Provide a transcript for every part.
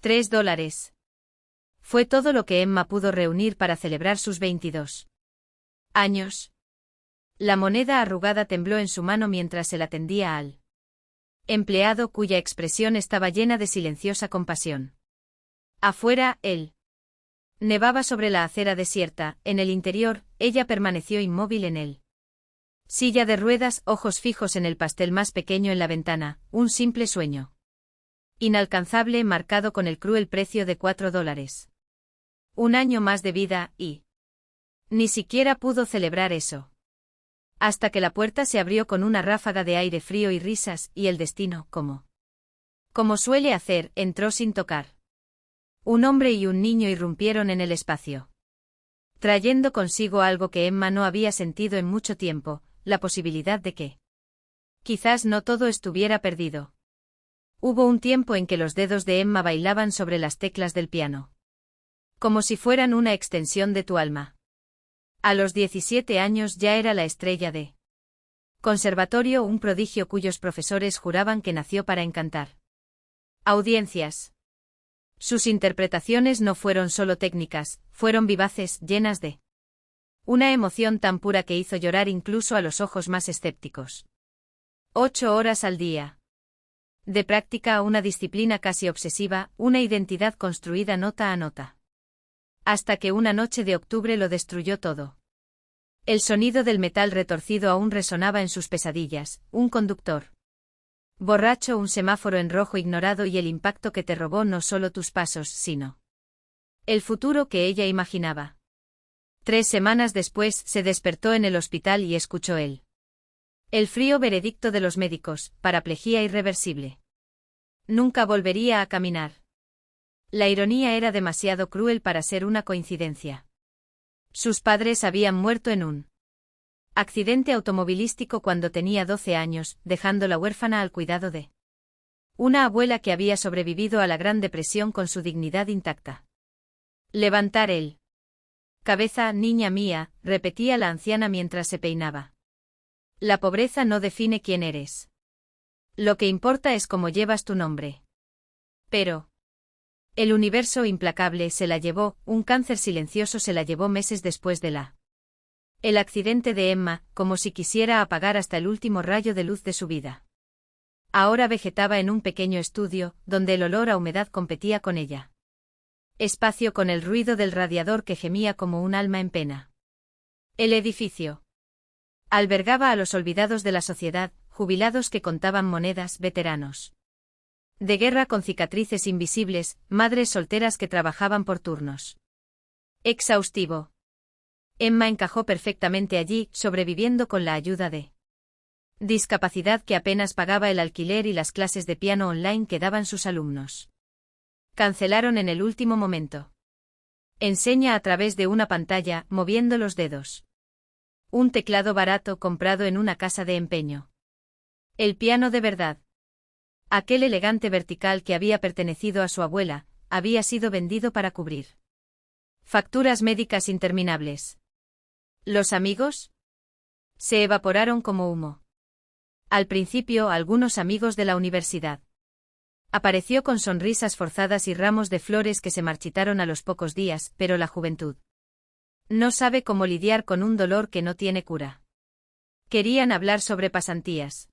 $3. Fue todo lo que Emma pudo reunir para celebrar sus 22 años. La moneda arrugada tembló en su mano mientras se la tendía al empleado, cuya expresión estaba llena de silenciosa compasión. Afuera, él nevaba sobre la acera desierta. En el interior, ella permaneció inmóvil en él. Silla de ruedas, ojos fijos en el pastel más pequeño en la ventana, un simple sueño. Inalcanzable, marcado con el cruel precio de $4. Un año más de vida, y ni siquiera pudo celebrar eso. Hasta que la puerta se abrió con una ráfaga de aire frío y risas, y el destino, como suele hacer, entró sin tocar. Un hombre y un niño irrumpieron en el espacio, trayendo consigo algo que Emma no había sentido en mucho tiempo, la posibilidad de que quizás no todo estuviera perdido. Hubo un tiempo en que los dedos de Emma bailaban sobre las teclas del piano, como si fueran una extensión de tu alma. A los 17 años ya era la estrella de conservatorio, un prodigio cuyos profesores juraban que nació para encantar audiencias. Sus interpretaciones no fueron solo técnicas, fueron vivaces, llenas de una emoción tan pura que hizo llorar incluso a los ojos más escépticos. 8 horas al día. De práctica a una disciplina casi obsesiva, una identidad construida nota a nota. Hasta que una noche de octubre lo destruyó todo. El sonido del metal retorcido aún resonaba en sus pesadillas, un conductor borracho, un semáforo en rojo ignorado y el impacto que te robó no solo tus pasos, sino el futuro que ella imaginaba. 3 semanas después se despertó en el hospital y escuchó el frío veredicto de los médicos: paraplegia irreversible. Nunca volvería a caminar. La ironía era demasiado cruel para ser una coincidencia. Sus padres habían muerto en un accidente automovilístico cuando tenía 12 años, dejándola huérfana al cuidado de una abuela que había sobrevivido a la Gran Depresión con su dignidad intacta. Levantar el cabeza, niña mía, repetía la anciana mientras se peinaba. La pobreza no define quién eres. Lo que importa es cómo llevas tu nombre. Pero el universo implacable se la llevó, un cáncer silencioso se la llevó meses después de el accidente de Emma, como si quisiera apagar hasta el último rayo de luz de su vida. Ahora vegetaba en un pequeño estudio, donde el olor a humedad competía con ella. Espacio con el ruido del radiador que gemía como un alma en pena. El edificio albergaba a los olvidados de la sociedad, jubilados que contaban monedas, veteranos de guerra con cicatrices invisibles, madres solteras que trabajaban por turnos. Exhaustivo. Emma encajó perfectamente allí, sobreviviendo con la ayuda de discapacidad que apenas pagaba el alquiler y las clases de piano online que daban sus alumnos. Cancelaron en el último momento. Enseña a través de una pantalla, moviendo los dedos. Un teclado barato comprado en una casa de empeño. El piano de verdad. Aquel elegante vertical que había pertenecido a su abuela, había sido vendido para cubrir facturas médicas interminables. ¿Los amigos? Se evaporaron como humo. Al principio, algunos amigos de la universidad. Apareció con sonrisas forzadas y ramos de flores que se marchitaron a los pocos días, pero la juventud no sabe cómo lidiar con un dolor que no tiene cura. Querían hablar sobre pasantías.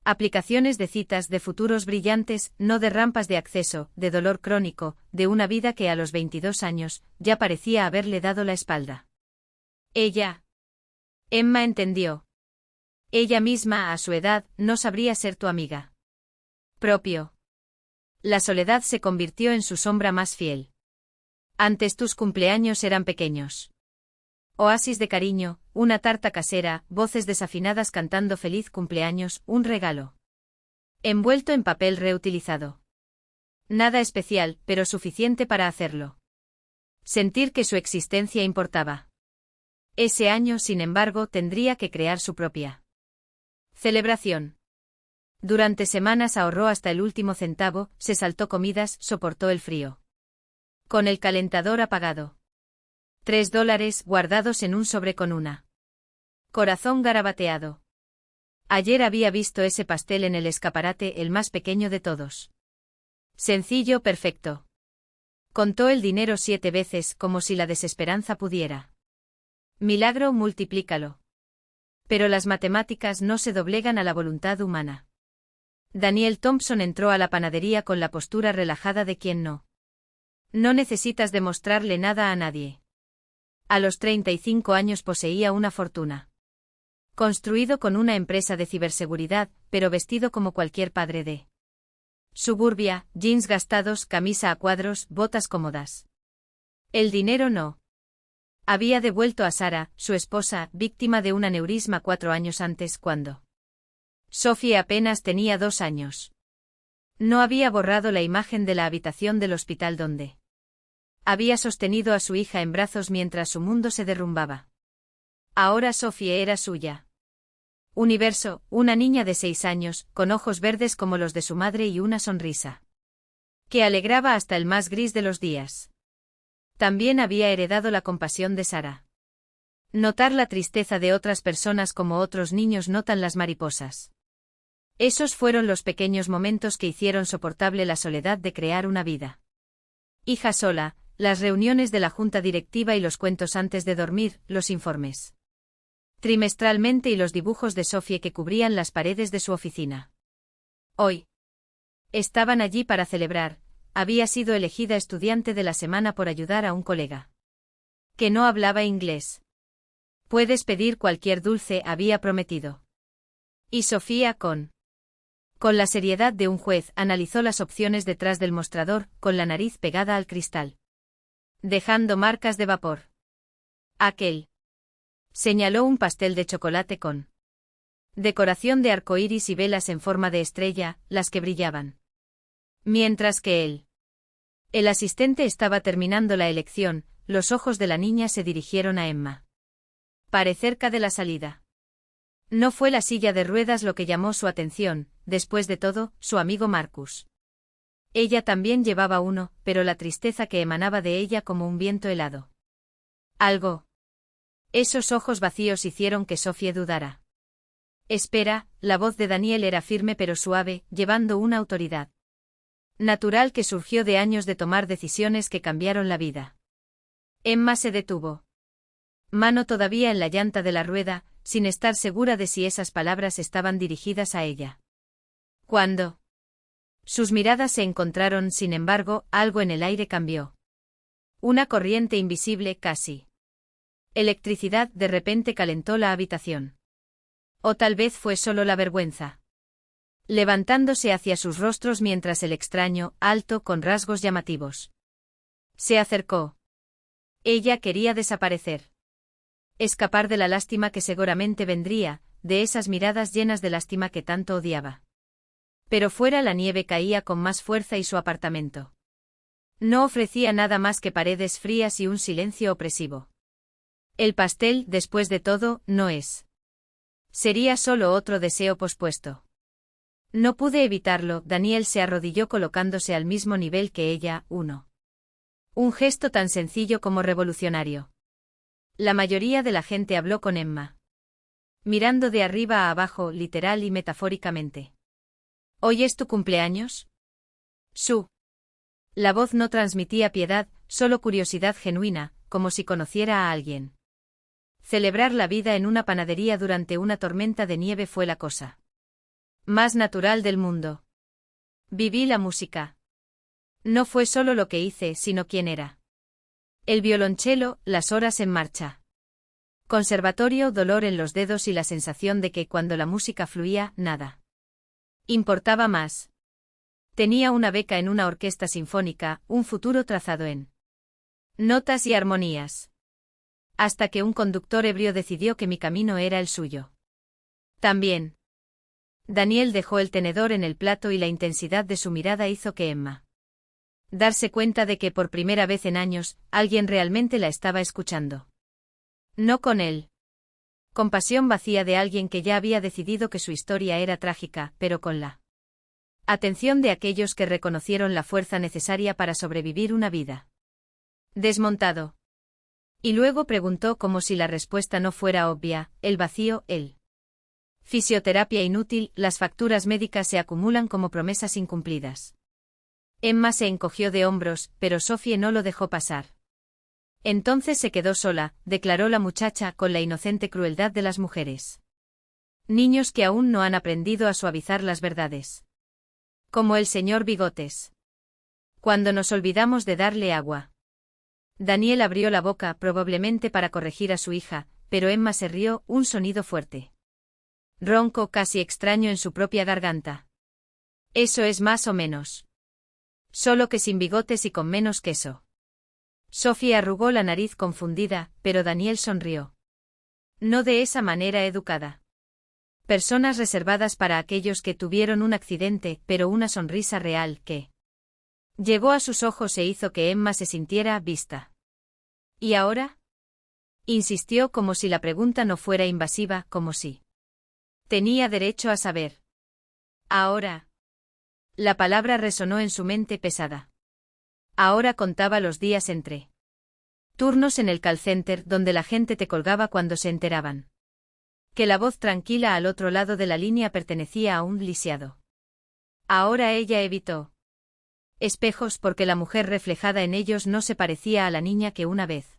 Aplicaciones de citas, de futuros brillantes, no de rampas de acceso, de dolor crónico, de una vida que a los 22 años ya parecía haberle dado la espalda. Emma entendió. Ella misma, a su edad, no sabría ser tu amiga. Propio. La soledad se convirtió en su sombra más fiel. Antes tus cumpleaños eran pequeños oasis de cariño, una tarta casera, voces desafinadas cantando feliz cumpleaños, un regalo envuelto en papel reutilizado. Nada especial, pero suficiente para hacerlo sentir que su existencia importaba. Ese año, sin embargo, tendría que crear su propia celebración. Durante semanas ahorró hasta el último centavo, se saltó comidas, soportó el frío. Con el calentador apagado. $3 guardados en un sobre con una corazón garabateado. Ayer había visto ese pastel en el escaparate, el más pequeño de todos. Sencillo, perfecto. Contó el dinero 7 veces, como si la desesperanza pudiera. Milagro, multiplícalo. Pero las matemáticas no se doblegan a la voluntad humana. Daniel Thompson entró a la panadería con la postura relajada de quien no. No necesitas demostrarle nada a nadie. A los 35 años poseía una fortuna. Construido con una empresa de ciberseguridad, pero vestido como cualquier padre de suburbia, jeans gastados, camisa a cuadros, botas cómodas. El dinero no. Había devuelto a Sara, su esposa, víctima de un aneurisma 4 años antes, cuando Sophie apenas tenía 2 años. No había borrado la imagen de la habitación del hospital donde había sostenido a su hija en brazos mientras su mundo se derrumbaba. Ahora Sophie era suya. Universo, una niña de 6 años, con ojos verdes como los de su madre y una sonrisa que alegraba hasta el más gris de los días. También había heredado la compasión de Sara. Notar la tristeza de otras personas como otros niños notan las mariposas. Esos fueron los pequeños momentos que hicieron soportable la soledad de crear una vida. Hija sola, las reuniones de la junta directiva y los cuentos antes de dormir, los informes trimestralmente y los dibujos de Sophie que cubrían las paredes de su oficina. Hoy estaban allí para celebrar. Había sido elegida estudiante de la semana por ayudar a un colega que no hablaba inglés. Puedes pedir cualquier dulce, había prometido. Y Sofía con la seriedad de un juez, analizó las opciones detrás del mostrador, con la nariz pegada al cristal, dejando marcas de vapor. Aquel. Señaló un pastel de chocolate con decoración de arcoíris y velas en forma de estrella, las que brillaban. Mientras que el asistente estaba terminando la elección, los ojos de la niña se dirigieron a Emma. Paré cerca de la salida. No fue la silla de ruedas lo que llamó su atención, después de todo, su amigo Marcus. Ella también llevaba uno, pero la tristeza que emanaba de ella como un viento helado. Algo. Esos ojos vacíos hicieron que Sophie dudara. Espera, la voz de Daniel era firme pero suave, llevando una autoridad natural que surgió de años de tomar decisiones que cambiaron la vida. Emma se detuvo. Mano todavía en la llanta de la rueda, sin estar segura de si esas palabras estaban dirigidas a ella. Cuando sus miradas se encontraron, sin embargo, algo en el aire cambió. Una corriente invisible, casi electricidad, de repente calentó la habitación. O tal vez fue solo la vergüenza. Levantándose hacia sus rostros mientras el extraño, alto, con rasgos llamativos, se acercó. Ella quería desaparecer. Escapar de la lástima que seguramente vendría, de esas miradas llenas de lástima que tanto odiaba. Pero fuera la nieve caía con más fuerza y su apartamento no ofrecía nada más que paredes frías y un silencio opresivo. El pastel, después de todo, no es. Sería solo otro deseo pospuesto. No pude evitarlo, Daniel se arrodilló colocándose al mismo nivel que ella, un gesto tan sencillo como revolucionario. La mayoría de la gente habló con Emma, mirando de arriba a abajo, literal y metafóricamente. ¿Hoy es tu cumpleaños? La voz no transmitía piedad, solo curiosidad genuina, como si conociera a alguien. Celebrar la vida en una panadería durante una tormenta de nieve fue la cosa más natural del mundo. Viví la música. No fue solo lo que hice, sino quién era. El violonchelo, las horas en marcha. Conservatorio, dolor en los dedos y la sensación de que cuando la música fluía, nada importaba más. Tenía una beca en una orquesta sinfónica, un futuro trazado en notas y armonías. Hasta que un conductor ebrio decidió que mi camino era el suyo. También. Daniel dejó el tenedor en el plato y la intensidad de su mirada hizo que Emma darse cuenta de que por primera vez en años, alguien realmente la estaba escuchando. No con él. Compasión vacía de alguien que ya había decidido que su historia era trágica, pero con la atención de aquellos que reconocieron la fuerza necesaria para sobrevivir una vida. Desmontado. Y luego preguntó como si la respuesta no fuera obvia, el vacío, el fisioterapia inútil, las facturas médicas se acumulan como promesas incumplidas. Emma se encogió de hombros, pero Sophie no lo dejó pasar. Entonces se quedó sola, declaró la muchacha con la inocente crueldad de las mujeres. Niños que aún no han aprendido a suavizar las verdades. Como el señor Bigotes. Cuando nos olvidamos de darle agua. Daniel abrió la boca probablemente para corregir a su hija, pero Emma se rió, un sonido fuerte. Ronco casi extraño en su propia garganta. Eso es más o menos. Solo que sin bigotes y con menos queso. Sophie arrugó la nariz confundida, pero Daniel sonrió. No de esa manera educada. Personas reservadas para aquellos que tuvieron un accidente, pero una sonrisa real que llegó a sus ojos e hizo que Emma se sintiera vista. ¿Y ahora? Insistió como si la pregunta no fuera invasiva, como si tenía derecho a saber. Ahora. La palabra resonó en su mente pesada. Ahora contaba los días entre turnos en el call center donde la gente te colgaba cuando se enteraban que la voz tranquila al otro lado de la línea pertenecía a un lisiado. Ahora ella evitó espejos porque la mujer reflejada en ellos no se parecía a la niña que una vez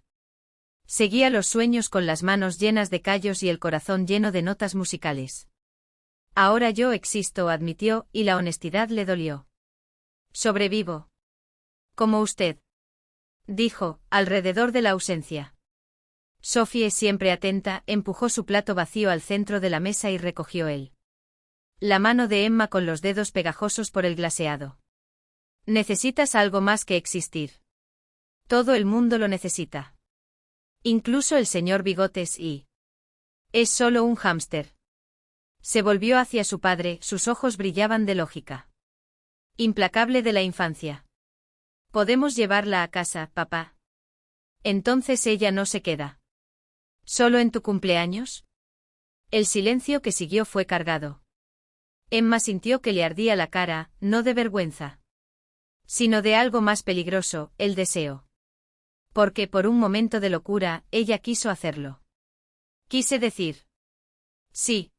seguía los sueños con las manos llenas de callos y el corazón lleno de notas musicales. Ahora yo existo, admitió, y la honestidad le dolió. Sobrevivo. Como usted. Dijo, alrededor de la ausencia. Sophie, siempre atenta, empujó su plato vacío al centro de la mesa y recogió él. La mano de Emma con los dedos pegajosos por el glaseado. Necesitas algo más que existir. Todo el mundo lo necesita. Incluso el señor Bigotes y... Es solo un hámster. Se volvió hacia su padre, sus ojos brillaban de lógica. Implacable de la infancia. Podemos llevarla a casa, papá. Entonces ella no se queda. ¿Solo en tu cumpleaños? El silencio que siguió fue cargado. Emma sintió que le ardía la cara, no de vergüenza, sino de algo más peligroso, el deseo. Porque por un momento de locura, ella quiso hacerlo. Quise decir. Sí.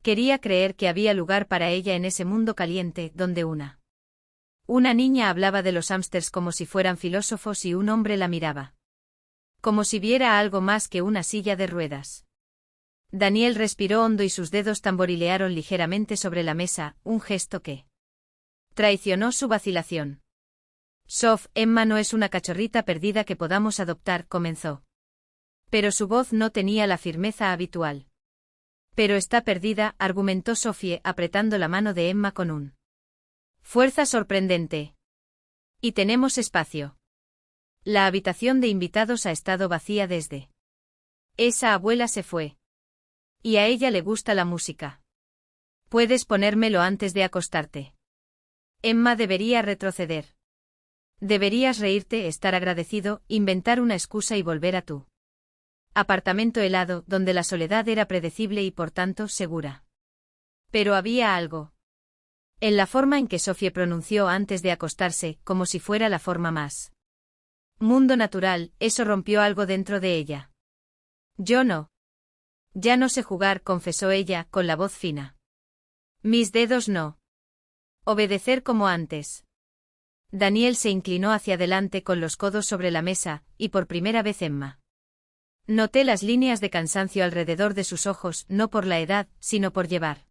Quería creer que había lugar para ella en ese mundo caliente, donde una niña hablaba de los hámsters como si fueran filósofos y un hombre la miraba. Como si viera algo más que una silla de ruedas. Daniel respiró hondo y sus dedos tamborilearon ligeramente sobre la mesa, un gesto que traicionó su vacilación. Soph, Emma no es una cachorrita perdida que podamos adoptar, comenzó. Pero su voz no tenía la firmeza habitual. Pero está perdida, argumentó Sophie, apretando la mano de Emma con un fuerza sorprendente. Y tenemos espacio. La habitación de invitados ha estado vacía desde. Esa abuela se fue. Y a ella le gusta la música. Puedes ponérmelo antes de acostarte. Emma debería retroceder. Deberías reírte, estar agradecido, inventar una excusa y volver a tu apartamento helado, donde la soledad era predecible y por tanto segura. Pero había algo. En la forma en que Sophie pronunció antes de acostarse, como si fuera la forma más mundo natural, eso rompió algo dentro de ella. Yo no. Ya no sé jugar, confesó ella, con la voz fina. Mis dedos no. Obedecer como antes. Daniel se inclinó hacia adelante con los codos sobre la mesa, y por primera vez Emma noté las líneas de cansancio alrededor de sus ojos, no por la edad, sino por llevar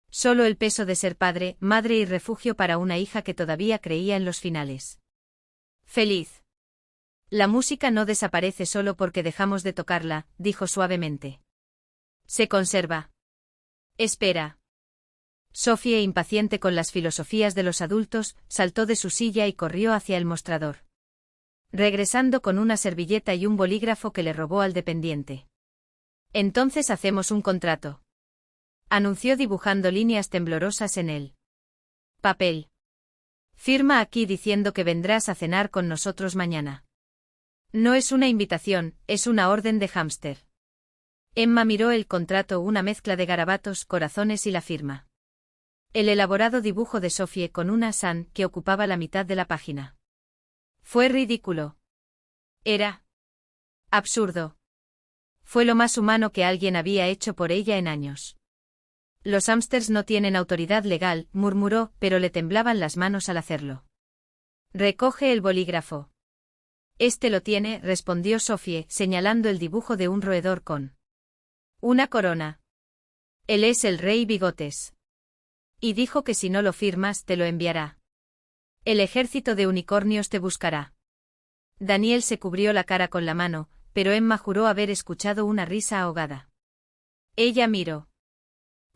solo el peso de ser padre, madre y refugio para una hija que todavía creía en los finales. Feliz. La música no desaparece solo porque dejamos de tocarla, dijo suavemente. Se conserva. Espera. Sophie, impaciente con las filosofías de los adultos, saltó de su silla y corrió hacia el mostrador, regresando con una servilleta y un bolígrafo que le robó al dependiente. Entonces hacemos un contrato, anunció dibujando líneas temblorosas en el papel. Firma aquí diciendo que vendrás a cenar con nosotros mañana. No es una invitación, es una orden de hámster. Emma miró el contrato, una mezcla de garabatos, corazones y la firma. El elaborado dibujo de Sophie con una san que ocupaba la mitad de la página. Fue ridículo. Era absurdo. Fue lo más humano que alguien había hecho por ella en años. Los hámsters no tienen autoridad legal, murmuró, pero le temblaban las manos al hacerlo. Recoge el bolígrafo. Este lo tiene, respondió Sophie, señalando el dibujo de un roedor con una corona. Él es el rey Bigotes. Y dijo que si no lo firmas te lo enviará. El ejército de unicornios te buscará. Daniel se cubrió la cara con la mano, pero Emma juró haber escuchado una risa ahogada. Ella miró.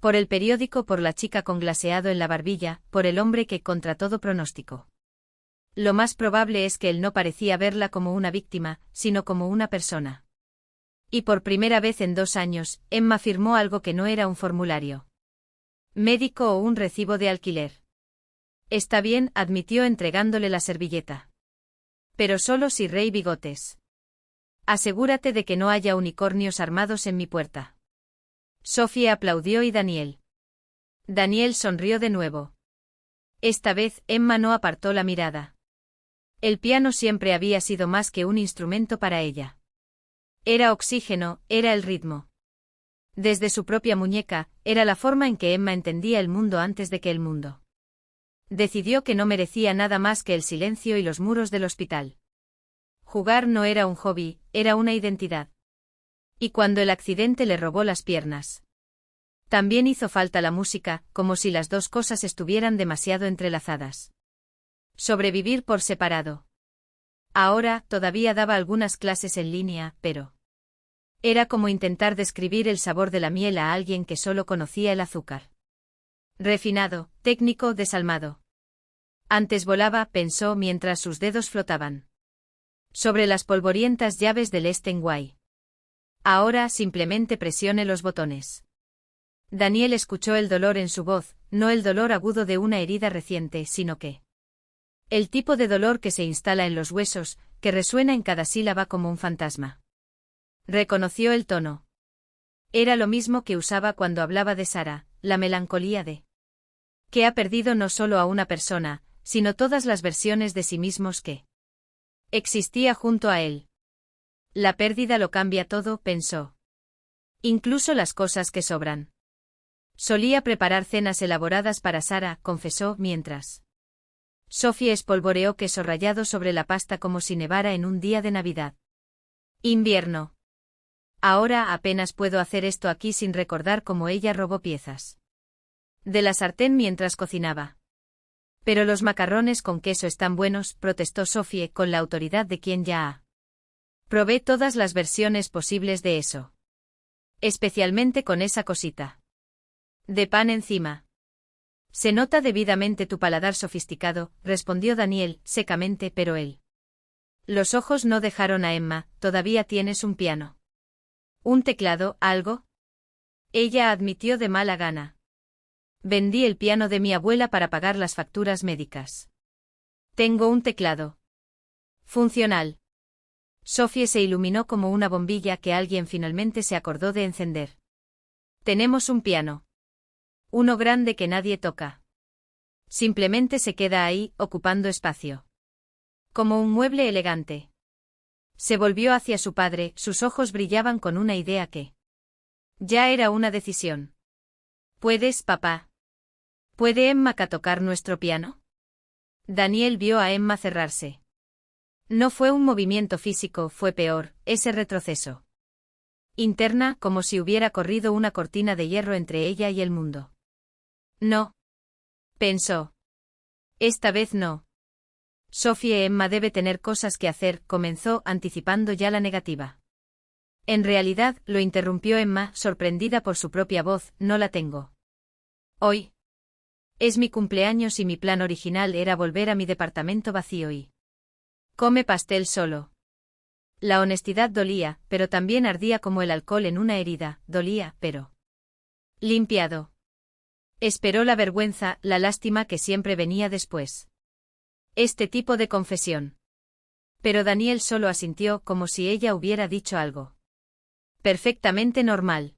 Por el periódico, por la chica con glaseado en la barbilla, por el hombre que contra todo pronóstico. Lo más probable es que él no parecía verla como una víctima, sino como una persona. Y por primera vez en 2 años, Emma firmó algo que no era un formulario médico o un recibo de alquiler. Está bien, admitió entregándole la servilleta. Pero solo si Rey Bigotes. Asegúrate de que no haya unicornios armados en mi puerta. Sophie aplaudió y Daniel. Daniel sonrió de nuevo. Esta vez, Emma no apartó la mirada. El piano siempre había sido más que un instrumento para ella. Era oxígeno, era el ritmo. Desde su propia muñeca, era la forma en que Emma entendía el mundo antes de que el mundo. Decidió que no merecía nada más que el silencio y los muros del hospital. Jugar no era un hobby, era una identidad. Y cuando el accidente le robó las piernas. También hizo falta la música, como si las dos cosas estuvieran demasiado entrelazadas. Sobrevivir por separado. Ahora, todavía daba algunas clases en línea, pero era como intentar describir el sabor de la miel a alguien que solo conocía el azúcar. Refinado, técnico, desalmado. Antes volaba, pensó mientras sus dedos flotaban sobre las polvorientas llaves del Steinway. Ahora simplemente presione los botones. Daniel escuchó el dolor en su voz, no el dolor agudo de una herida reciente, sino que el tipo de dolor que se instala en los huesos, que resuena en cada sílaba como un fantasma. Reconoció el tono. Era lo mismo que usaba cuando hablaba de Sara, la melancolía de que ha perdido no solo a una persona, sino todas las versiones de sí mismos que existía junto a él. La pérdida lo cambia todo, pensó. Incluso las cosas que sobran. Solía preparar cenas elaboradas para Sara, confesó, mientras Sophie espolvoreó queso rallado sobre la pasta como si nevara en un día de Navidad. Invierno. Ahora apenas puedo hacer esto aquí sin recordar cómo ella robó piezas de la sartén mientras cocinaba. Pero los macarrones con queso están buenos, protestó Sophie con la autoridad de quien ya ha. Probé todas las versiones posibles de eso. Especialmente con esa cosita de pan encima. Se nota debidamente tu paladar sofisticado, respondió Daniel, secamente, pero él. Los ojos no dejaron a Emma, todavía tienes un piano. ¿Un teclado, algo? Ella admitió de mala gana. Vendí el piano de mi abuela para pagar las facturas médicas. Tengo un teclado funcional. Sophie se iluminó como una bombilla que alguien finalmente se acordó de encender. Tenemos un piano. Uno grande que nadie toca. Simplemente se queda ahí, ocupando espacio. Como un mueble elegante. Se volvió hacia su padre, sus ojos brillaban con una idea que ya era una decisión. ¿Puedes, papá? ¿Puede Emma tocar nuestro piano? Daniel vio a Emma cerrarse. No fue un movimiento físico, fue peor, ese retroceso interna, como si hubiera corrido una cortina de hierro entre ella y el mundo. No. Pensó. Esta vez no. Sophie, Emma debe tener cosas que hacer, comenzó, anticipando ya la negativa. En realidad, lo interrumpió Emma, sorprendida por su propia voz, no la tengo. Hoy. Es mi cumpleaños y mi plan original era volver a mi departamento vacío y come pastel solo. La honestidad dolía, pero también ardía como el alcohol en una herida, dolía, pero limpiado. Esperó la vergüenza, la lástima que siempre venía después. Este tipo de confesión. Pero Daniel solo asintió como si ella hubiera dicho algo perfectamente normal.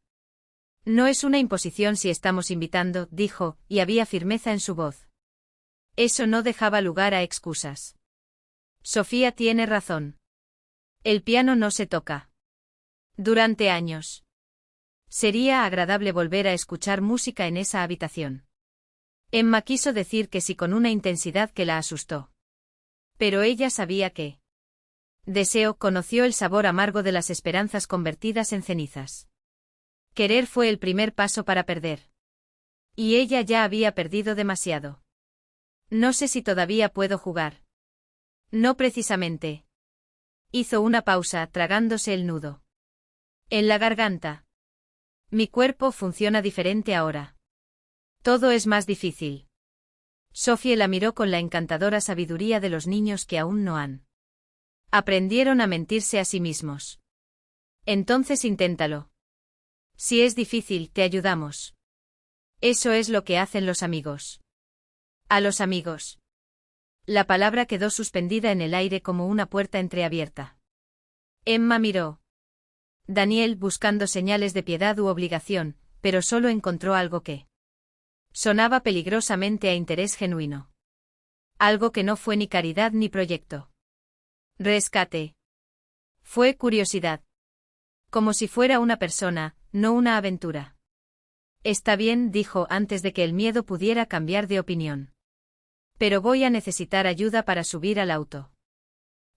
No es una imposición si estamos invitando, dijo, y había firmeza en su voz. Eso no dejaba lugar a excusas. Sofía tiene razón. El piano no se toca. Durante años. Sería agradable volver a escuchar música en esa habitación. Emma quiso decir que sí con una intensidad que la asustó. Pero ella sabía que. Deseo conoció el sabor amargo de las esperanzas convertidas en cenizas. Querer fue el primer paso para perder. Y ella ya había perdido demasiado. No sé si todavía puedo jugar. No precisamente. Hizo una pausa, tragándose el nudo. En la garganta. Mi cuerpo funciona diferente ahora. Todo es más difícil. Sophie la miró con la encantadora sabiduría de los niños que aún no han. Aprendieron a mentirse a sí mismos. Entonces inténtalo. Si es difícil, te ayudamos. Eso es lo que hacen los amigos. A los amigos. La palabra quedó suspendida en el aire como una puerta entreabierta. Emma miró. Daniel buscando señales de piedad u obligación, pero solo encontró algo que sonaba peligrosamente a interés genuino. Algo que no fue ni caridad ni proyecto. Rescate. Fue curiosidad. Como si fuera una persona, no una aventura. Está bien, dijo antes de que el miedo pudiera cambiar de opinión. Pero voy a necesitar ayuda para subir al auto.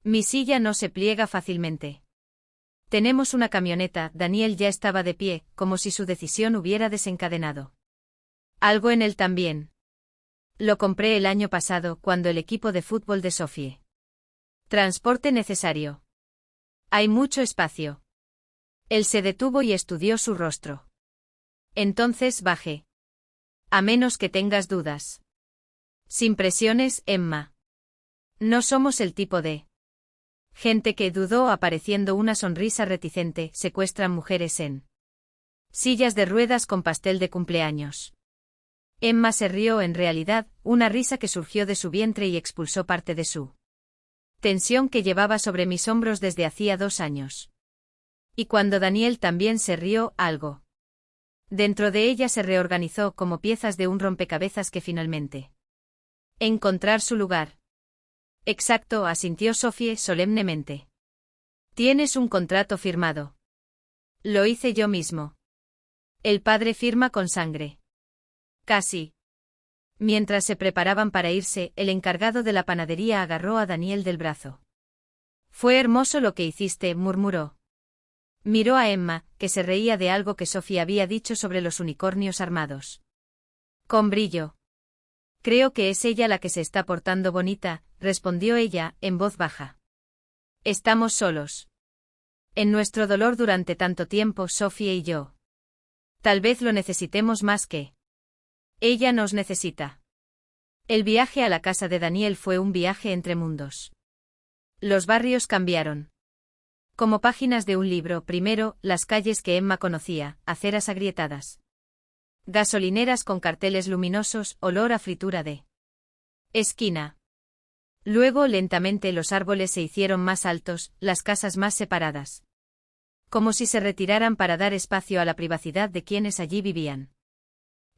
Mi silla no se pliega fácilmente. Tenemos una camioneta. Daniel ya estaba de pie, como si su decisión hubiera desencadenado algo en él también. Lo compré el año pasado, cuando el equipo de fútbol de Sophie. Transporte necesario. Hay mucho espacio. Él se detuvo y estudió su rostro. Entonces bajé. A menos que tengas dudas. Sin presiones, Emma. No somos el tipo de gente que dudó, apareciendo una sonrisa reticente. Secuestran mujeres en sillas de ruedas con pastel de cumpleaños. Emma se rió, en realidad, una risa que surgió de su vientre y expulsó parte de su tensión que llevaba sobre mis hombros desde hacía 2 años. Y cuando Daniel también se rió, algo dentro de ella se reorganizó como piezas de un rompecabezas que finalmente encontrar su lugar. Exacto, asintió Sophie solemnemente. Tienes un contrato firmado. Lo hice yo mismo. El padre firma con sangre. Casi. Mientras se preparaban para irse, el encargado de la panadería agarró a Daniel del brazo. Fue hermoso lo que hiciste, murmuró. Miró a Emma, que se reía de algo que Sophie había dicho sobre los unicornios armados. Con brillo. Creo que es ella la que se está portando bonita, respondió ella, en voz baja. Estamos solos. En nuestro dolor durante tanto tiempo, Sophie y yo. Tal vez lo necesitemos más que ella nos necesita. El viaje a la casa de Daniel fue un viaje entre mundos. Los barrios cambiaron. Como páginas de un libro, primero, las calles que Emma conocía, aceras agrietadas. Gasolineras con carteles luminosos, olor a fritura de esquina. Luego lentamente los árboles se hicieron más altos, las casas más separadas. Como si se retiraran para dar espacio a la privacidad de quienes allí vivían.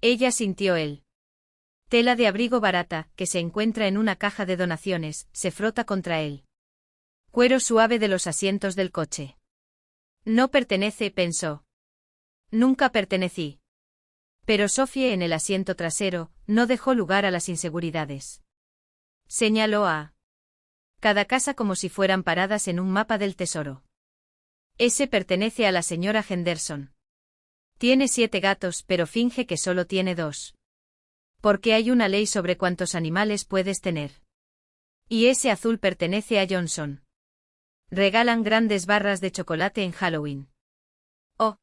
Ella sintió el tela de abrigo barata, que se encuentra en una caja de donaciones, se frota contra él. Cuero suave de los asientos del coche. No pertenece, pensó. Nunca pertenecí. Pero Sophie, en el asiento trasero, no dejó lugar a las inseguridades. Señaló a cada casa como si fueran paradas en un mapa del tesoro. Ese pertenece a la señora Henderson. Tiene 7 gatos, pero finge que solo tiene 2. Porque hay una ley sobre cuántos animales puedes tener. Y ese azul pertenece a Johnson. Regalan grandes barras de chocolate en Halloween. Oh.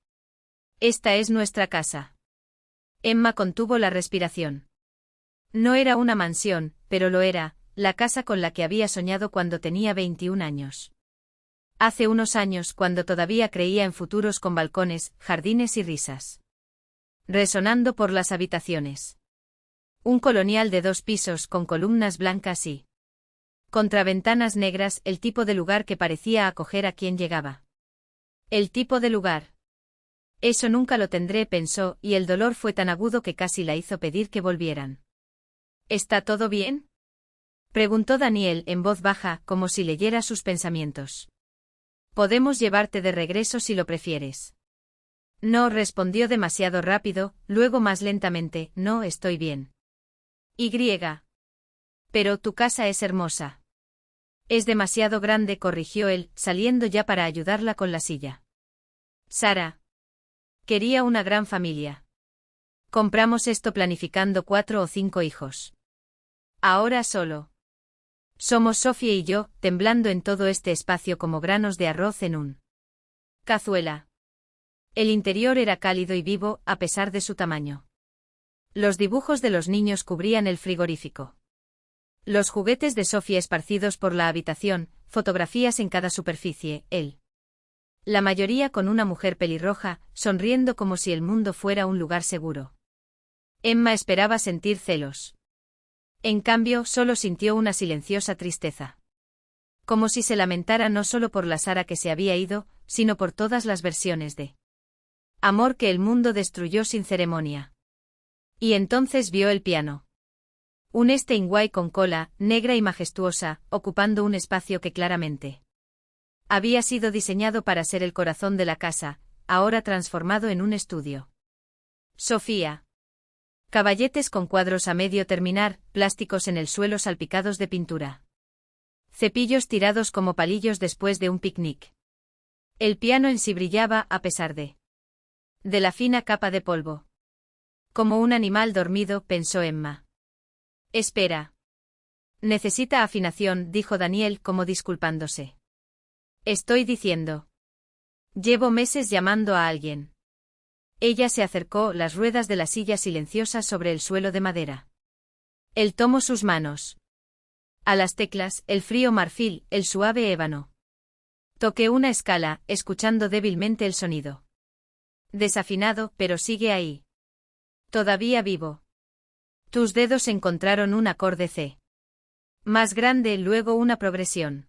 Esta es nuestra casa. Emma contuvo la respiración. No era una mansión, pero lo era, la casa con la que había soñado cuando tenía 21 años. Hace unos años, cuando todavía creía en futuros con balcones, jardines y risas resonando por las habitaciones. Un colonial de 2 pisos con columnas blancas y contraventanas negras, el tipo de lugar que parecía acoger a quien llegaba. El tipo de lugar. Eso nunca lo tendré, pensó, y el dolor fue tan agudo que casi la hizo pedir que volvieran. ¿Está todo bien?, preguntó Daniel en voz baja, como si leyera sus pensamientos. Podemos llevarte de regreso si lo prefieres. No, respondió demasiado rápido, luego más lentamente, no, estoy bien. Pero tu casa es hermosa. Es demasiado grande, corrigió él, saliendo ya para ayudarla con la silla. Sara. Quería una gran familia. Compramos esto planificando 4 o 5 hijos. Ahora solo. Somos Sofía y yo, temblando en todo este espacio como granos de arroz en un cazuela. El interior era cálido y vivo, a pesar de su tamaño. Los dibujos de los niños cubrían el frigorífico. Los juguetes de Sofía esparcidos por la habitación, fotografías en cada superficie, él. La mayoría con una mujer pelirroja, sonriendo como si el mundo fuera un lugar seguro. Emma esperaba sentir celos. En cambio, solo sintió una silenciosa tristeza. Como si se lamentara no solo por la Sara que se había ido, sino por todas las versiones de amor que el mundo destruyó sin ceremonia. Y entonces vio el piano. Un Steinway con cola, negra y majestuosa, ocupando un espacio que claramente había sido diseñado para ser el corazón de la casa, ahora transformado en un estudio. Sofía. Caballetes con cuadros a medio terminar, plásticos en el suelo salpicados de pintura. Cepillos tirados como palillos después de un picnic. El piano en sí brillaba a pesar de la fina capa de polvo. Como un animal dormido, pensó Emma. Espera. Necesita afinación, dijo Daniel como disculpándose. Estoy diciendo. Llevo meses llamando a alguien. Ella se acercó, las ruedas de la silla silenciosas sobre el suelo de madera. Él tomó sus manos. A las teclas, el frío marfil, el suave ébano. Toqué una escala, escuchando débilmente el sonido. Desafinado, pero sigue ahí. Todavía vivo. Tus dedos encontraron un acorde C. Más grande, luego una progresión.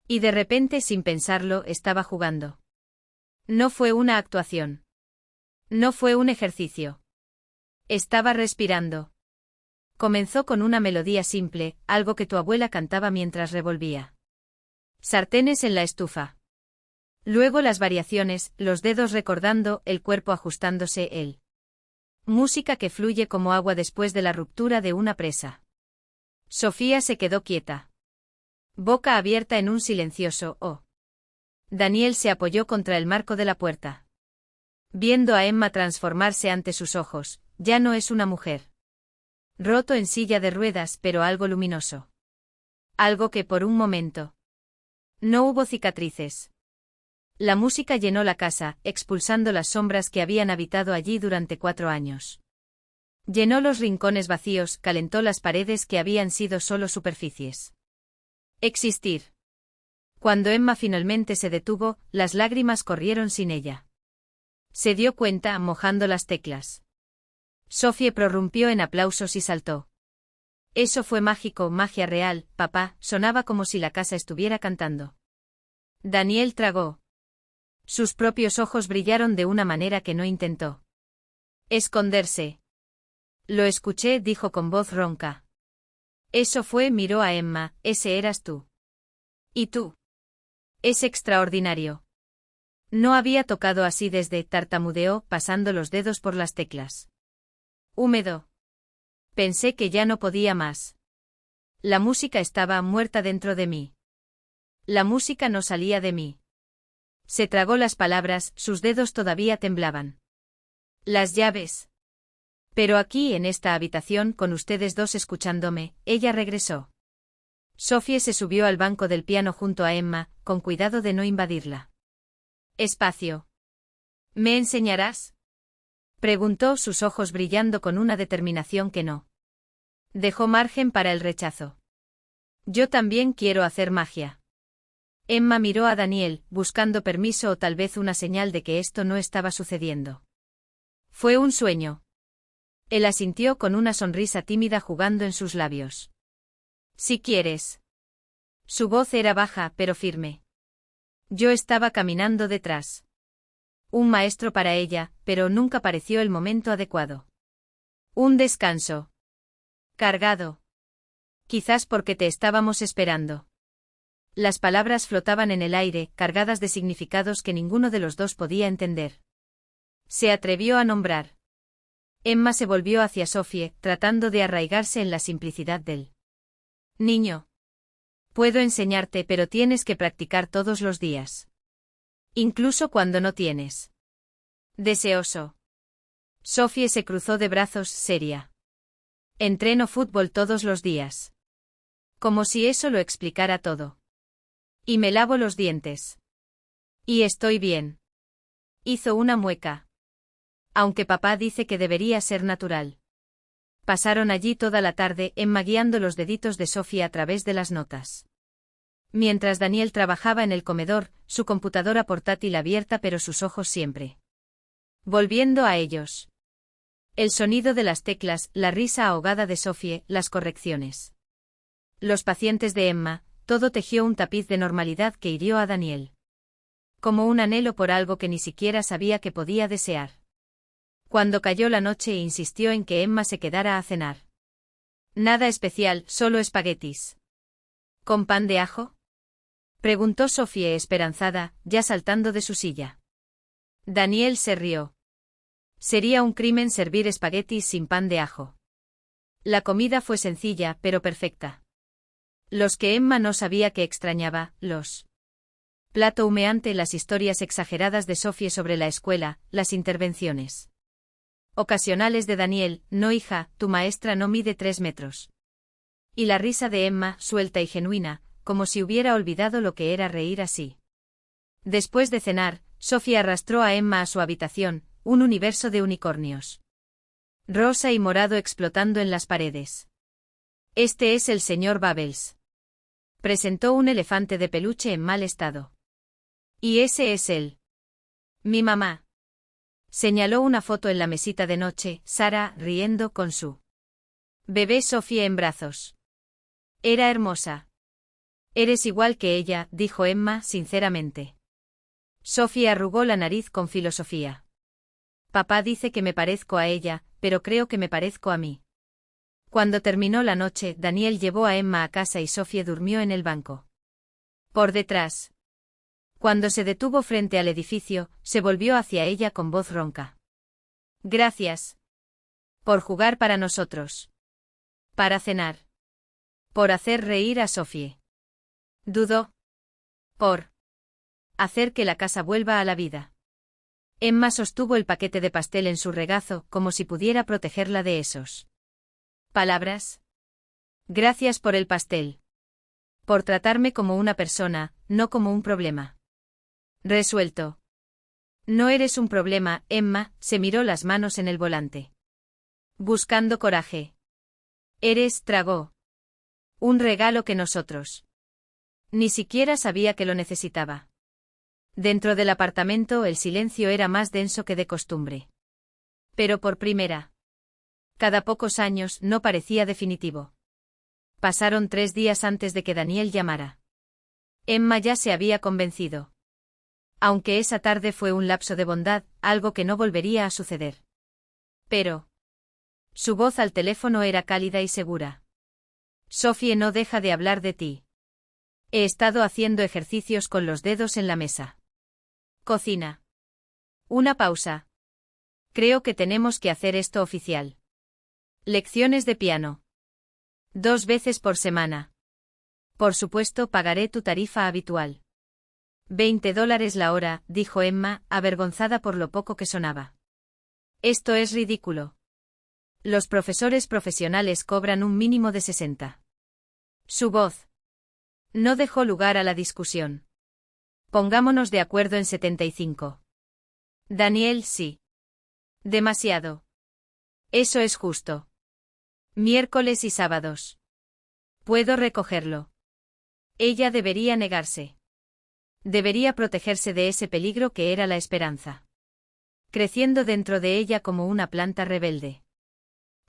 Y de repente, sin pensarlo, estaba jugando. No fue una actuación. No fue un ejercicio. Estaba respirando. Comenzó con una melodía simple, algo que tu abuela cantaba mientras revolvía sartenes en la estufa. Luego las variaciones, los dedos recordando, el cuerpo ajustándose, él. Música que fluye como agua después de la ruptura de una presa. Sofía se quedó quieta. Boca abierta en un silencioso oh. Daniel se apoyó contra el marco de la puerta. Viendo a Emma transformarse ante sus ojos, ya no es una mujer. Roto en silla de ruedas, pero algo luminoso. Algo que por un momento. No hubo cicatrices. La música llenó la casa, expulsando las sombras que habían habitado allí durante 4 años. Llenó los rincones vacíos, calentó las paredes que habían sido solo superficies. Existir. Cuando Emma finalmente se detuvo, las lágrimas corrieron sin ella. Se dio cuenta, mojando las teclas. Sophie prorrumpió en aplausos y saltó. Eso fue mágico, magia real, papá, sonaba como si la casa estuviera cantando. Daniel tragó. Sus propios ojos brillaron de una manera que no intentó esconderse. Lo escuché, dijo con voz ronca. Eso fue, miró a Emma, ese eras tú. ¿Y tú? Es extraordinario. No había tocado así desde, tartamudeó, pasando los dedos por las teclas. Húmedo. Pensé que ya no podía más. La música estaba muerta dentro de mí. La música no salía de mí. Se tragó las palabras, sus dedos todavía temblaban. Las llaves. Pero aquí en esta habitación con ustedes dos escuchándome, ella regresó. Sophie se subió al banco del piano junto a Emma, con cuidado de no invadirla. Espacio. ¿Me enseñarás? Preguntó, sus ojos brillando con una determinación que no dejó margen para el rechazo. Yo también quiero hacer magia. Emma miró a Daniel, buscando permiso o tal vez una señal de que esto no estaba sucediendo. Fue un sueño. Él asintió con una sonrisa tímida jugando en sus labios. Si quieres. Su voz era baja, pero firme. Yo estaba caminando detrás. Un maestro para ella, pero nunca pareció el momento adecuado. Un descanso. Cargado. Quizás porque te estábamos esperando. Las palabras flotaban en el aire, cargadas de significados que ninguno de los dos podía entender. Se atrevió a nombrar. Emma se volvió hacia Sophie, tratando de arraigarse en la simplicidad del niño. Puedo enseñarte, pero tienes que practicar todos los días. Incluso cuando no tienes. Deseoso. Sophie se cruzó de brazos, seria. Entreno fútbol todos los días. Como si eso lo explicara todo. Y me lavo los dientes. Y estoy bien. Hizo una mueca. Aunque papá dice que debería ser natural. Pasaron allí toda la tarde, Emma guiando los deditos de Sophie a través de las notas. Mientras Daniel trabajaba en el comedor, su computadora portátil abierta pero sus ojos siempre volviendo a ellos. El sonido de las teclas, la risa ahogada de Sophie, las correcciones. Los pacientes de Emma, todo tejió un tapiz de normalidad que hirió a Daniel. Como un anhelo por algo que ni siquiera sabía que podía desear. Cuando cayó la noche insistió en que Emma se quedara a cenar. Nada especial, solo espaguetis. ¿Con pan de ajo? Preguntó Sophie esperanzada, ya saltando de su silla. Daniel se rió. Sería un crimen servir espaguetis sin pan de ajo. La comida fue sencilla, pero perfecta. Los que Emma no sabía que extrañaba, los plato humeante, las historias exageradas de Sophie sobre la escuela, las intervenciones ocasionales de Daniel, no hija, tu maestra no mide 3 metros. Y la risa de Emma, suelta y genuina, como si hubiera olvidado lo que era reír así. Después de cenar, Sophie arrastró a Emma a su habitación, un universo de unicornios. Rosa y morado explotando en las paredes. Este es el señor Bubbles. Presentó un elefante de peluche en mal estado. Y ese es él. Mi mamá. Señaló una foto en la mesita de noche, Sara, riendo con su bebé Sophie en brazos. Era hermosa. Eres igual que ella, dijo Emma, sinceramente. Sophie arrugó la nariz con filosofía. Papá dice que me parezco a ella, pero creo que me parezco a mí. Cuando terminó la noche, Daniel llevó a Emma a casa y Sophie durmió en el banco. Por detrás. Cuando se detuvo frente al edificio, se volvió hacia ella con voz ronca. Gracias. Por jugar para nosotros. Para cenar. Por hacer reír a Sophie. Dudó. Por hacer que la casa vuelva a la vida. Emma sostuvo el paquete de pastel en su regazo, como si pudiera protegerla de esos palabras. Gracias por el pastel. Por tratarme como una persona, no como un problema. Resuelto. No eres un problema, Emma, se miró las manos en el volante. Buscando coraje. Eres, tragó. Un regalo que nosotros. Ni siquiera sabía que lo necesitaba. Dentro del apartamento el silencio era más denso que de costumbre. Pero por primera. Cada pocos años no parecía definitivo. Pasaron 3 días antes de que Daniel llamara. Emma ya se había convencido. Aunque esa tarde fue un lapso de bondad, algo que no volvería a suceder. Pero su voz al teléfono era cálida y segura. Sophie no deja de hablar de ti. He estado haciendo ejercicios con los dedos en la mesa. Cocina. Una pausa. Creo que tenemos que hacer esto oficial. Lecciones de piano. 2 veces por semana. Por supuesto, pagaré tu tarifa habitual. $20 la hora, dijo Emma, avergonzada por lo poco que sonaba. Esto es ridículo. Los profesores profesionales cobran un mínimo de 60. Su voz no dejó lugar a la discusión. Pongámonos de acuerdo en 75. Daniel, sí. Demasiado. Eso es justo. Miércoles y sábados. Puedo recogerlo. Ella debería negarse. Debería protegerse de ese peligro que era la esperanza. Creciendo dentro de ella como una planta rebelde.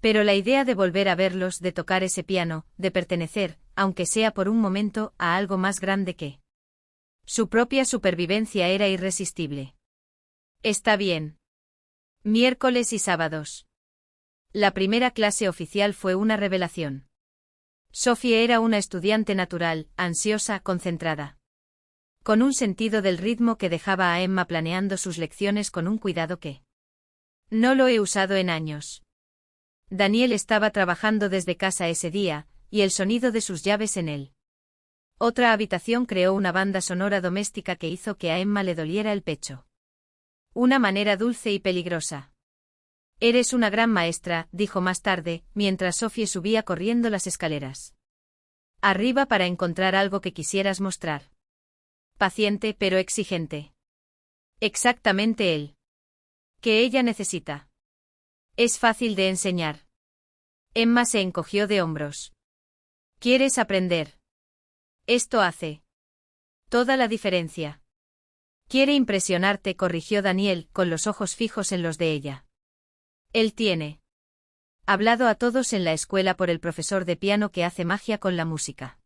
Pero la idea de volver a verlos, de tocar ese piano, de pertenecer, aunque sea por un momento, a algo más grande que su propia supervivencia era irresistible. Está bien. Miércoles y sábados. La primera clase oficial fue una revelación. Sophie era una estudiante natural, ansiosa, concentrada. Con un sentido del ritmo que dejaba a Emma planeando sus lecciones con un cuidado que no lo he usado en años. Daniel estaba trabajando desde casa ese día, y el sonido de sus llaves en él Otra habitación creó una banda sonora doméstica que hizo que a Emma le doliera el pecho. Una manera dulce y peligrosa. Eres una gran maestra, dijo más tarde, mientras Sophie subía corriendo las escaleras. Arriba para encontrar algo que quisieras mostrar. Paciente pero exigente. Exactamente él. Que ella necesita. Es fácil de enseñar. Emma se encogió de hombros. ¿Quieres aprender? Esto hace toda la diferencia. Quiere impresionarte, corrigió Daniel, con los ojos fijos en los de ella. Él tiene hablado a todos en la escuela por el profesor de piano que hace magia con la música.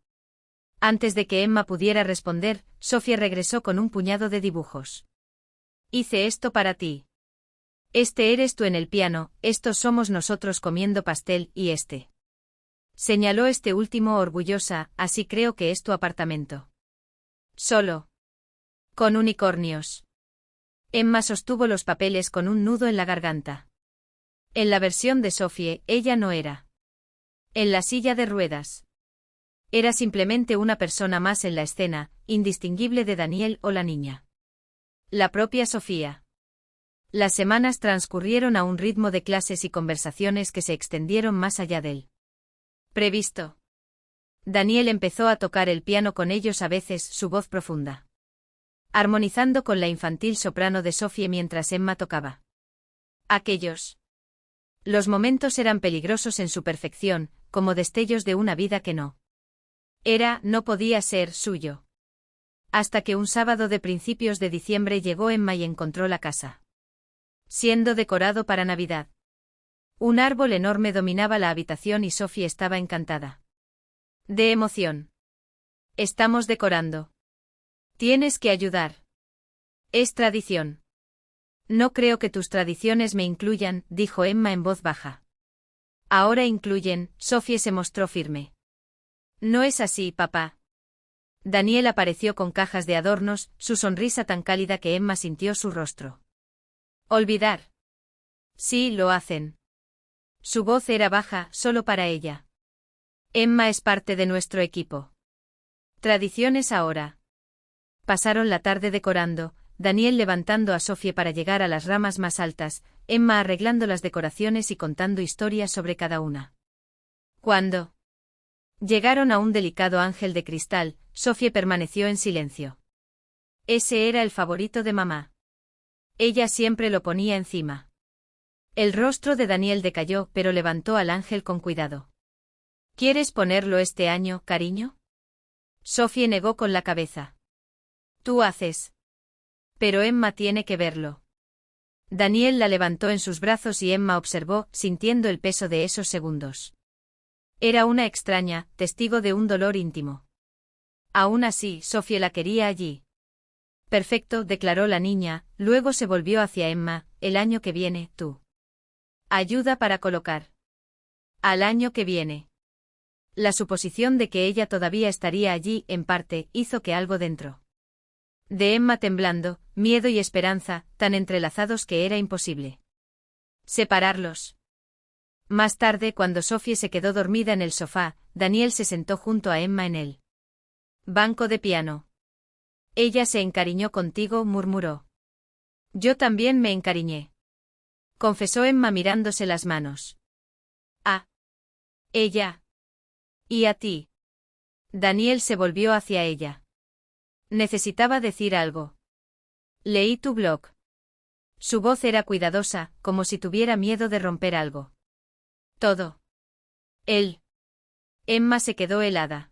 Antes de que Emma pudiera responder, Sophie regresó con un puñado de dibujos. Hice esto para ti. Este eres tú en el piano, estos somos nosotros comiendo pastel y este. Señaló este último orgullosa, así creo que es tu apartamento. Solo. Con unicornios. Emma sostuvo los papeles con un nudo en la garganta. En la versión de Sophie, ella no era en la silla de ruedas. Era simplemente una persona más en la escena, indistinguible de Daniel o la niña. La propia Sofía. Las semanas transcurrieron a un ritmo de clases y conversaciones que se extendieron más allá del previsto. Daniel empezó a tocar el piano con ellos, a veces su voz profunda, armonizando con la infantil soprano de Sophie mientras Emma tocaba. Los momentos eran peligrosos en su perfección, como destellos de una vida que no podía ser suyo. Hasta que un sábado de principios de diciembre llegó Emma y encontró la casa siendo decorado para Navidad. Un árbol enorme dominaba la habitación y Sophie estaba encantada. De emoción. Estamos decorando. Tienes que ayudar. Es tradición. No creo que tus tradiciones me incluyan, dijo Emma en voz baja. Ahora incluyen, Sophie se mostró firme. No es así, papá. Daniel apareció con cajas de adornos, su sonrisa tan cálida que Emma sintió su rostro olvidar. Sí, lo hacen. Su voz era baja, solo para ella. Emma es parte de nuestro equipo. Tradiciones ahora. Pasaron la tarde decorando, Daniel levantando a Sophie para llegar a las ramas más altas, Emma arreglando las decoraciones y contando historias sobre cada una. Cuando llegaron a un delicado ángel de cristal, Sophie permaneció en silencio. Ese era el favorito de mamá. Ella siempre lo ponía encima. El rostro de Daniel decayó, pero levantó al ángel con cuidado. ¿Quieres ponerlo este año, cariño? Sophie negó con la cabeza. Tú haces. Pero Emma tiene que verlo. Daniel la levantó en sus brazos y Emma observó, sintiendo el peso de esos segundos. Era una extraña, testigo de un dolor íntimo. Aún así, Sophie la quería allí. Perfecto, declaró la niña, luego se volvió hacia Emma, el año que viene, tú. Ayuda para colocar. Al año que viene. La suposición de que ella todavía estaría allí, en parte, hizo que algo dentro de Emma temblando, miedo y esperanza, tan entrelazados que era imposible separarlos. Más tarde, cuando Sophie se quedó dormida en el sofá, Daniel se sentó junto a Emma en el banco de piano. Ella se encariñó contigo, murmuró. Yo también me encariñé. Confesó Emma mirándose las manos. A ella. Y a ti. Daniel se volvió hacia ella. Necesitaba decir algo. Leí tu blog. Su voz era cuidadosa, como si tuviera miedo de romper algo. Todo. Él. Emma se quedó helada.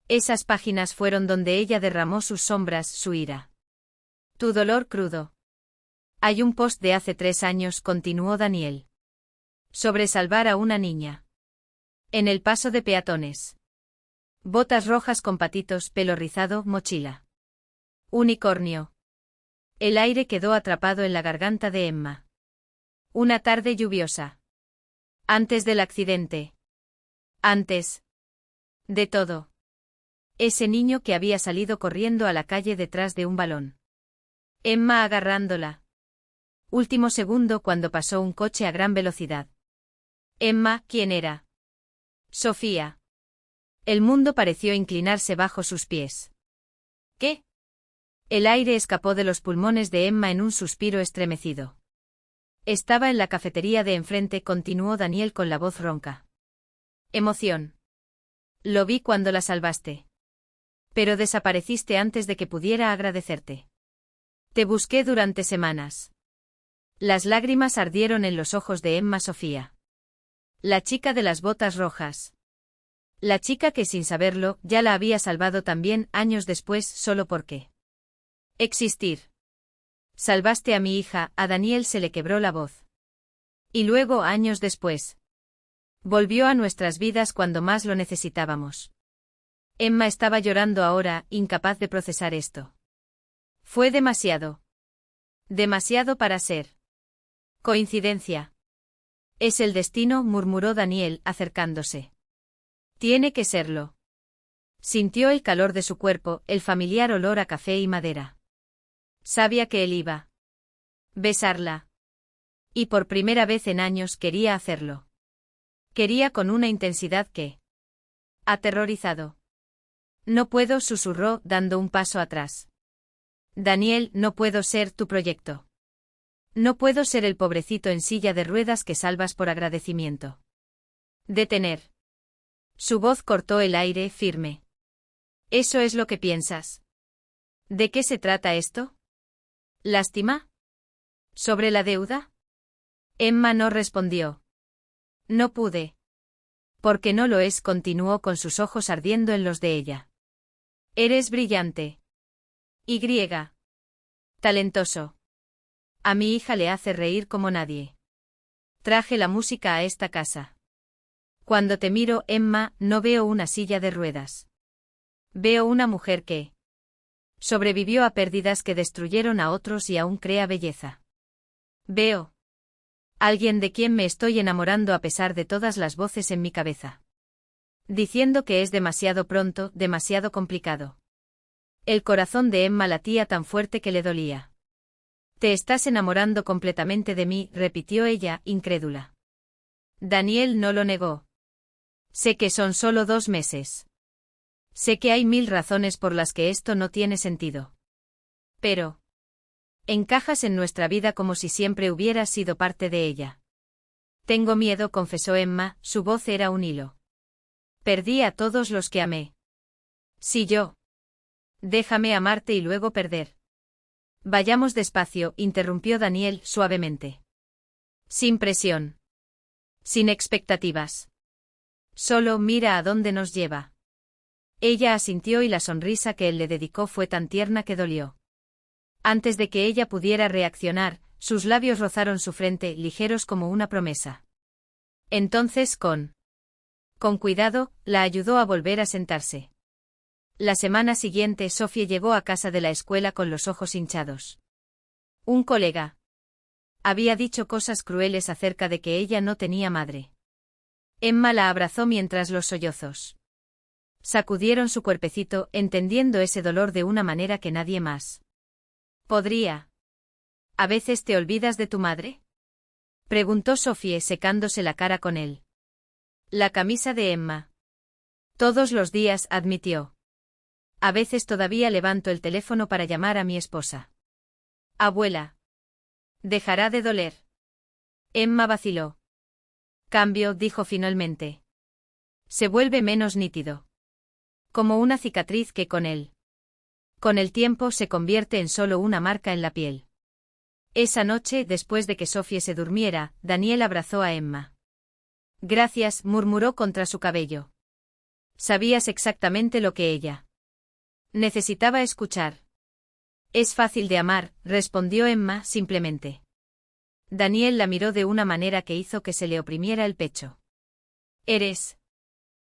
Esas páginas fueron donde ella derramó sus sombras, su ira. Tu dolor crudo. Hay un post de hace 3 años, continuó Daniel. Sobre salvar a una niña. En el paso de peatones. Botas rojas con patitos, pelo rizado, mochila. Unicornio. El aire quedó atrapado en la garganta de Emma. Una tarde lluviosa. Antes del accidente. Antes de todo. Ese niño que había salido corriendo a la calle detrás de un balón. Emma agarrándola. Último segundo cuando pasó un coche a gran velocidad. Emma, ¿quién era? Sofía. El mundo pareció inclinarse bajo sus pies. ¿Qué? El aire escapó de los pulmones de Emma en un suspiro estremecido. Estaba en la cafetería de enfrente, continuó Daniel con la voz ronca. Emoción. Lo vi cuando la salvaste. Pero desapareciste antes de que pudiera agradecerte. Te busqué durante semanas. Las lágrimas ardieron en los ojos de Emma Sofía. La chica de las botas rojas. La chica que sin saberlo ya la había salvado también años después solo porque existir. Salvaste a mi hija, a Daniel se le quebró la voz. Y luego años después. Volvió a nuestras vidas cuando más lo necesitábamos. Emma estaba llorando ahora, incapaz de procesar esto. Fue demasiado. Demasiado para ser coincidencia. Es el destino, murmuró Daniel, acercándose. Tiene que serlo. Sintió el calor de su cuerpo, el familiar olor a café y madera. Sabía que él iba besarla. Y por primera vez en años quería hacerlo. Quería con una intensidad que aterrorizado. No puedo, susurró, dando un paso atrás. Daniel, no puedo ser tu proyecto. No puedo ser el pobrecito en silla de ruedas que salvas por agradecimiento. Detener. Su voz cortó el aire, firme. ¿Eso es lo que piensas? ¿De qué se trata esto? ¿Lástima? ¿Sobre la deuda? Emma no respondió. No pude. Porque no lo es, continuó con sus ojos ardiendo en los de ella. Eres brillante. Y griega. Talentoso. A mi hija le hace reír como nadie. Traje la música a esta casa. Cuando te miro, Emma, no veo una silla de ruedas. Veo una mujer que sobrevivió a pérdidas que destruyeron a otros y aún crea belleza. Veo alguien de quien me estoy enamorando a pesar de todas las voces en mi cabeza. Diciendo que es demasiado pronto, demasiado complicado. El corazón de Emma latía tan fuerte que le dolía. Te estás enamorando completamente de mí, repitió ella, incrédula. Daniel no lo negó. Sé que son solo 2 meses. Sé que hay 1000 razones por las que esto no tiene sentido. Pero encajas en nuestra vida como si siempre hubieras sido parte de ella. Tengo miedo, confesó Emma, su voz era un hilo. Perdí a todos los que amé. Si yo. Déjame amarte y luego perder. Vayamos despacio, interrumpió Daniel suavemente. Sin presión. Sin expectativas. Solo mira a dónde nos lleva. Ella asintió y la sonrisa que él le dedicó fue tan tierna que dolió. Antes de que ella pudiera reaccionar, sus labios rozaron su frente, ligeros como una promesa. Entonces, con cuidado, la ayudó a volver a sentarse. La semana siguiente Sophie llegó a casa de la escuela con los ojos hinchados. Un colega había dicho cosas crueles acerca de que ella no tenía madre. Emma la abrazó mientras los sollozos sacudieron su cuerpecito, entendiendo ese dolor de una manera que nadie más podría. ¿A veces te olvidas de tu madre? Preguntó Sophie secándose la cara con él. La camisa de Emma. Todos los días, admitió. A veces todavía levanto el teléfono para llamar a mi esposa. Abuela. ¿Dejará de doler? Emma vaciló. Cambio, dijo finalmente. Se vuelve menos nítido. Como una cicatriz que con él. Con el tiempo se convierte en solo una marca en la piel. Esa noche, después de que Sophie se durmiera, Daniel abrazó a Emma. Gracias, murmuró contra su cabello. Sabías exactamente lo que ella necesitaba escuchar. Es fácil de amar, respondió Emma simplemente. Daniel la miró de una manera que hizo que se le oprimiera el pecho. Eres